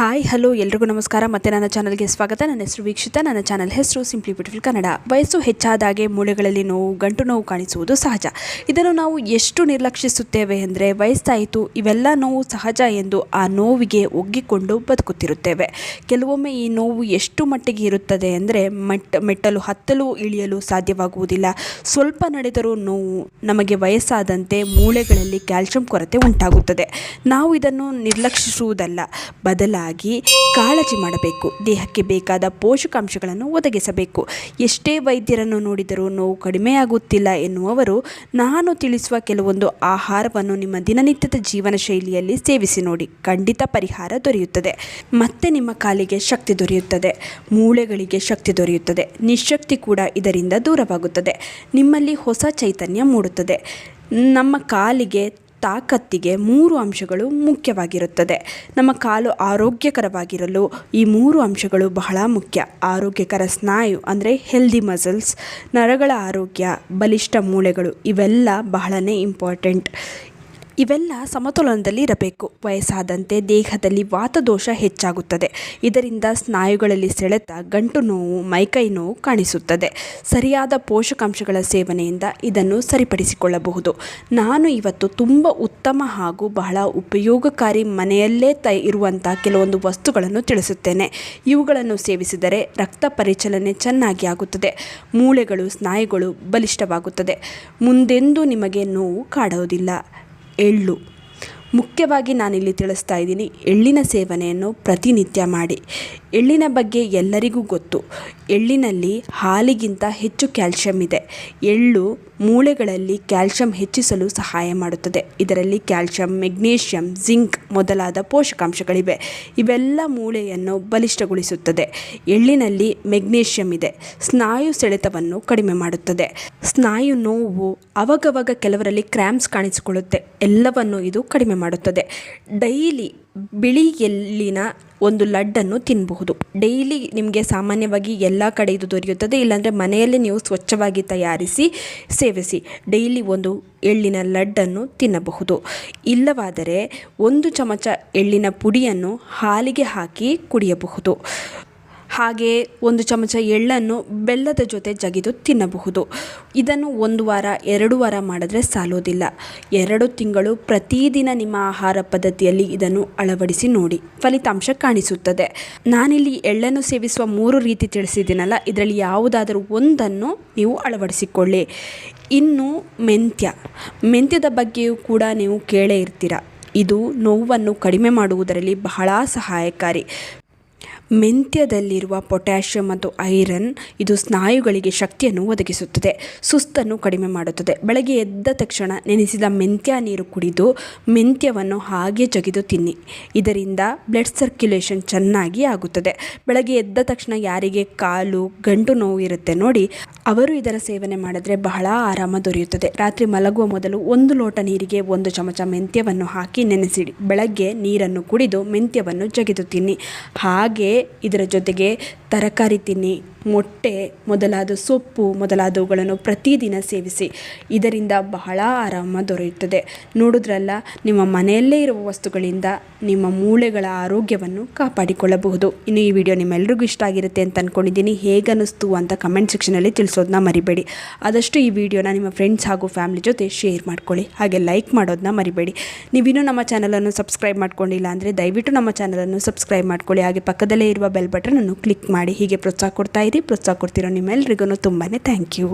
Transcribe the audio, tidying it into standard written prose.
Hi hello ಎಲ್ರಿಗೂ ನಮಸ್ಕಾರ. ಮತ್ತೆ ನನ್ನ ಚಾನಲ್ಗೆ ಸ್ವಾಗತ. ನನ್ನ ಹೆಸರು ವೀಕ್ಷಿತ. ನನ್ನ ಚಾನಲ್ ಹೆಸರು ಸಿಂಪ್ಲಿ ಬ್ಯೂಟಿಫುಲ್ ಕನ್ನಡ. ವಯಸ್ಸು ಹೆಚ್ಚಾದಾಗೆ ಮೂಳೆಗಳಲ್ಲಿ ನೋವು, ಗಂಟು ನೋವು ಕಾಣಿಸುವುದು ಸಹಜ. ಇದನ್ನು ನಾವು ಎಷ್ಟು ನಿರ್ಲಕ್ಷಿಸುತ್ತೇವೆ ಅಂದರೆ ವಯಸ್ಸಾಯಿತು, ಇವೆಲ್ಲ ನೋವು ಸಹಜ ಎಂದು ಆ ನೋವಿಗೆ ಒಗ್ಗಿಕೊಂಡು ಬದುಕುತ್ತಿರುತ್ತೇವೆ. ಕೆಲವೊಮ್ಮೆ ಈ ನೋವು ಎಷ್ಟು ಮಟ್ಟಿಗೆ ಇರುತ್ತದೆ ಅಂದರೆ ಮೆಟ್ಟಲು ಹತ್ತಲು ಇಳಿಯಲು ಸಾಧ್ಯವಾಗುವುದಿಲ್ಲ. ಸ್ವಲ್ಪ ನಡೆದರೂ ನೋವು. ನಮಗೆ ವಯಸ್ಸಾದಂತೆ ಮೂಳೆಗಳಲ್ಲಿ ಕ್ಯಾಲ್ಸಿಯಂ ಕೊರತೆ ಉಂಟಾಗುತ್ತದೆ. ನಾವು ಇದನ್ನು ನಿರ್ಲಕ್ಷಿಸುವುದಲ್ಲ, ಬದಲಾಗಿ ಕಾಳಜಿ ಮಾಡಬೇಕು. ದೇಹಕ್ಕೆ ಬೇಕಾದ ಪೋಷಕಾಂಶಗಳನ್ನು ಒದಗಿಸಬೇಕು. ಎಷ್ಟೇ ವೈದ್ಯರನ್ನು ನೋಡಿದರೂ ನೋವು ಕಡಿಮೆಯಾಗುತ್ತಿಲ್ಲ ಎನ್ನುವವರು ನಾನು ತಿಳಿಸುವ ಕೆಲವೊಂದು ಆಹಾರವನ್ನು ನಿಮ್ಮ ದಿನನಿತ್ಯದ ಜೀವನ ಶೈಲಿಯಲ್ಲಿ ಸೇವಿಸಿ ನೋಡಿ. ಖಂಡಿತ ಪರಿಹಾರ ದೊರೆಯುತ್ತದೆ. ಮತ್ತೆ ನಿಮ್ಮ ಕಾಲಿಗೆ ಶಕ್ತಿ ದೊರೆಯುತ್ತದೆ, ಮೂಳೆಗಳಿಗೆ ಶಕ್ತಿ ದೊರೆಯುತ್ತದೆ. ನಿಶಕ್ತಿ ಕೂಡ ಇದರಿಂದ ದೂರವಾಗುತ್ತದೆ. ನಿಮ್ಮಲ್ಲಿ ಹೊಸ ಚೈತನ್ಯ ಮೂಡುತ್ತದೆ. ನಮ್ಮ ಕಾಲಿಗೆ ತಾಕತ್ತಿಗೆ 3 ಅಂಶಗಳು ಮುಖ್ಯವಾಗಿರುತ್ತದೆ. ನಮ್ಮ ಕಾಲು ಆರೋಗ್ಯಕರವಾಗಿರಲು ಈ 3 ಅಂಶಗಳು ಬಹಳ ಮುಖ್ಯ. ಆರೋಗ್ಯಕರ ಸ್ನಾಯು ಅಂದರೆ ಹೆಲ್ದಿ ಮಸಲ್ಸ್, ನರಗಳ ಆರೋಗ್ಯ, ಬಲಿಷ್ಠ ಮೂಳೆಗಳು ಇವೆಲ್ಲ ಬಹಳನೇ ಇಂಪಾರ್ಟೆಂಟ್. ಇವೆಲ್ಲ ಸಮತೋಲನದಲ್ಲಿ ಇರಬೇಕು. ವಯಸ್ಸಾದಂತೆ ದೇಹದಲ್ಲಿ ವಾತದೋಷ ಹೆಚ್ಚಾಗುತ್ತದೆ. ಇದರಿಂದ ಸ್ನಾಯುಗಳಲ್ಲಿ ಸೆಳೆತ, ಗಂಟು ನೋವು, ಮೈಕೈ ನೋವು ಕಾಣಿಸುತ್ತದೆ. ಸರಿಯಾದ ಪೋಷಕಾಂಶಗಳ ಸೇವನೆಯಿಂದ ಇದನ್ನು ಸರಿಪಡಿಸಿಕೊಳ್ಳಬಹುದು. ನಾನು ಇವತ್ತು ತುಂಬ ಉತ್ತಮ ಹಾಗೂ ಬಹಳ ಉಪಯೋಗಕಾರಿ ಮನೆಯಲ್ಲೇ ಇರುವಂಥ ಕೆಲವೊಂದು ವಸ್ತುಗಳನ್ನು ತಿಳಿಸುತ್ತೇನೆ. ಇವುಗಳನ್ನು ಸೇವಿಸಿದರೆ ರಕ್ತ ಪರಿಚಲನೆ ಚೆನ್ನಾಗಿ ಆಗುತ್ತದೆ. ಮೂಳೆಗಳು, ಸ್ನಾಯುಗಳು ಬಲಿಷ್ಠವಾಗುತ್ತದೆ. ಮುಂದೆಂದೂ ನಿಮಗೆ ನೋವು ಕಾಡುವುದಿಲ್ಲ. ಎಳ್ಳು ಮುಖ್ಯವಾಗಿ ನಾನಿಲ್ಲಿ ತಿಳಿಸ್ತಾ ಇದ್ದೀನಿ. ಎಳ್ಳಿನ ಸೇವನೆಯನ್ನು ಪ್ರತಿನಿತ್ಯ ಮಾಡಿ. ಎಳ್ಳಿನ ಬಗ್ಗೆ ಎಲ್ಲರಿಗೂ ಗೊತ್ತು. ಎಳ್ಳಿನಲ್ಲಿ ಹಾಲಿಗಿಂತ ಹೆಚ್ಚು ಕ್ಯಾಲ್ಸಿಯಂ ಇದೆ. ಎಳ್ಳು ಮೂಳೆಗಳಲ್ಲಿ ಕ್ಯಾಲ್ಸಿಯಂ ಹೆಚ್ಚಿಸಲು ಸಹಾಯ ಮಾಡುತ್ತದೆ. ಇದರಲ್ಲಿ ಕ್ಯಾಲ್ಸಿಯಂ, ಮೆಗ್ನೀಷಿಯಂ, ಜಿಂಕ್ ಮೊದಲಾದ ಪೋಷಕಾಂಶಗಳಿವೆ. ಇವೆಲ್ಲ ಮೂಳೆಯನ್ನು ಬಲಿಷ್ಠಗೊಳಿಸುತ್ತದೆ. ಎಳ್ಳಿನಲ್ಲಿ ಮೆಗ್ನೀಷಿಯಂ ಇದೆ. ಸ್ನಾಯು ಸೆಳೆತವನ್ನು ಕಡಿಮೆ ಮಾಡುತ್ತದೆ. ಸ್ನಾಯು ನೋವು, ಅವಾಗವಾಗ ಕೆಲವರಲ್ಲಿ ಕ್ರ್ಯಾಂಪ್ಸ್ ಕಾಣಿಸಿಕೊಳ್ಳುತ್ತೆ, ಎಲ್ಲವನ್ನು ಇದು ಕಡಿಮೆ ಮಾಡುತ್ತದೆ. ಡೈಲಿ ಬಿಳಿ ಎಳ್ಳಿನ ಒಂದು ಲಡ್ಡನ್ನು ತಿನ್ನಬಹುದು. ಡೈಲಿ ನಿಮಗೆ ಸಾಮಾನ್ಯವಾಗಿ ಎಲ್ಲ ಕಡೆ ಇದು ದೊರೆಯುತ್ತದೆ. ಇಲ್ಲಾಂದರೆ ಮನೆಯಲ್ಲಿ ನೀವು ಸ್ವಚ್ಛವಾಗಿ ತಯಾರಿಸಿ ಸೇವಿಸಿ. ಡೈಲಿ ಒಂದು ಎಳ್ಳಿನ ಲಡ್ಡನ್ನು ತಿನ್ನಬಹುದು. ಇಲ್ಲವಾದರೆ 1 ಚಮಚ ಎಳ್ಳಿನ ಪುಡಿಯನ್ನು ಹಾಲಿಗೆ ಹಾಕಿ ಕುಡಿಯಬಹುದು. ಹಾಗೆ 1 ಚಮಚ ಎಳ್ಳನ್ನು ಬೆಲ್ಲದ ಜೊತೆ ಜಗಿದು ತಿನ್ನಬಹುದು. ಇದನ್ನು 1 ವಾರ 2 ವಾರ ಮಾಡಿದ್ರೆ ಸಾಲೋದಿಲ್ಲ. 2 ತಿಂಗಳು ಪ್ರತಿದಿನ ನಿಮ್ಮ ಆಹಾರ ಪದ್ಧತಿಯಲ್ಲಿ ಇದನ್ನು ಅಳವಡಿಸಿ ನೋಡಿ, ಫಲಿತಾಂಶ ಕಾಣಿಸುತ್ತದೆ. ನಾನಿಲ್ಲಿ ಎಳ್ಳನ್ನು ಸೇವಿಸುವ 3 ರೀತಿ ತಿಳಿಸಿದ್ದೀನಲ್ಲ, ಇದರಲ್ಲಿ ಯಾವುದಾದರೂ ಒಂದನ್ನು ನೀವು ಅಳವಡಿಸಿಕೊಳ್ಳಿ. ಇನ್ನು ಮೆಂತ್ಯದ ಬಗ್ಗೆಯೂ ಕೂಡ ನೀವು ಕೇಳೇ ಇರ್ತೀರ. ಇದು ನೋವನ್ನು ಕಡಿಮೆ ಮಾಡುವುದರಲ್ಲಿ ಬಹಳ ಸಹಾಯಕಾರಿ. ಮೆಂತ್ಯದಲ್ಲಿರುವ ಪೊಟ್ಯಾಷಿಯಂ ಮತ್ತು ಐರನ್ ಇದು ಸ್ನಾಯುಗಳಿಗೆ ಶಕ್ತಿಯನ್ನು ಒದಗಿಸುತ್ತದೆ. ಸುಸ್ತನ್ನು ಕಡಿಮೆ ಮಾಡುತ್ತದೆ. ಬೆಳಗ್ಗೆ ಎದ್ದ ತಕ್ಷಣ ನೆನೆಸಿದ ಮೆಂತ್ಯ ನೀರು ಕುಡಿದು ಮೆಂತ್ಯವನ್ನು ಹಾಗೆ ಜಗಿದು ತಿನ್ನಿ. ಇದರಿಂದ ಬ್ಲಡ್ ಸರ್ಕ್ಯುಲೇಷನ್ ಚೆನ್ನಾಗಿ ಆಗುತ್ತದೆ. ಬೆಳಗ್ಗೆ ಎದ್ದ ತಕ್ಷಣ ಯಾರಿಗೆ ಕಾಲು, ಗಂಟು ನೋವು ಇರುತ್ತೆ ನೋಡಿ, ಅವರು ಇದರ ಸೇವನೆ ಮಾಡಿದ್ರೆ ಬಹಳ ಆರಾಮ ದೊರೆಯುತ್ತದೆ. ರಾತ್ರಿ ಮಲಗುವ ಮೊದಲು 1 ಲೋಟ ನೀರಿಗೆ 1 ಚಮಚ ಮೆಂತ್ಯವನ್ನು ಹಾಕಿ ನೆನೆಸಿಡಿ. ಬೆಳಗ್ಗೆ ನೀರನ್ನು ಕುಡಿದು ಮೆಂತ್ಯವನ್ನು ಜಗಿದು ತಿನ್ನಿ. ಹಾಗೆ ಇದರ ಜೊತೆಗೆ ತರಕಾರಿ ತಿನ್ನಿ. ಮೊಟ್ಟೆ ಮೊದಲಾದ ಸೊಪ್ಪು ಮೊದಲಾದವುಗಳನ್ನು ಪ್ರತಿದಿನ ಸೇವಿಸಿ. ಇದರಿಂದ ಬಹಳ ಆರಾಮ ದೊರೆಯುತ್ತದೆ. ನೋಡಿದ್ರಲ್ಲ, ನಿಮ್ಮ ಮನೆಯಲ್ಲೇ ಇರುವ ವಸ್ತುಗಳಿಂದ ನಿಮ್ಮ ಮೂಳೆಗಳ ಆರೋಗ್ಯವನ್ನು ಕಾಪಾಡಿಕೊಳ್ಳಬಹುದು. ಇನ್ನು ಈ ವಿಡಿಯೋ ನಿಮ್ಮೆಲ್ಲರಿಗೂ ಇಷ್ಟ ಆಗಿರುತ್ತೆ ಅಂತ ಅಂದ್ಕೊಂಡಿದ್ದೀನಿ. ಹೇಗನ್ನಿಸ್ತು ಅಂತ ಕಮೆಂಟ್ ಸೆಕ್ಷನಲ್ಲಿ ತಿಳಿಸೋದನ್ನ ಮರಿಬೇಡಿ. ಆದಷ್ಟು ಈ ವಿಡಿಯೋನ ನಿಮ್ಮ ಫ್ರೆಂಡ್ಸ್ ಹಾಗೂ ಫ್ಯಾಮಿಲಿ ಜೊತೆ ಶೇರ್ ಮಾಡ್ಕೊಳ್ಳಿ. ಹಾಗೆ ಲೈಕ್ ಮಾಡೋದನ್ನ ಮರಿಬೇಡಿ. ನೀವಿನ್ನೂ ನಮ್ಮ ಚಾನಲನ್ನು ಸಬ್ಸ್ಕ್ರೈಬ್ ಮಾಡ್ಕೊಂಡಿಲ್ಲ ಅಂದರೆ ದಯವಿಟ್ಟು ನಮ್ಮ ಚಾನಲನ್ನು ಸಬ್ಸ್ಕ್ರೈಬ್ ಮಾಡ್ಕೊಳ್ಳಿ. ಹಾಗೆ ಪಕ್ಕದಲ್ಲೇ ಇರುವ ಬೆಲ್ ಬಟನನ್ನು ಕ್ಲಿಕ್ ಮಾಡಿ. ಹೀಗೆ ಪ್ರೋತ್ಸಾಹ ಕೊಡ್ತಾ ಇರಿ. ಪ್ರೋತ್ಸಾಹ ಕೊಡ್ತಿರೋ ನಿಮ್ಮೆಲ್ಲರಿಗೂ ತುಂಬಾ ಥ್ಯಾಂಕ್ ಯು.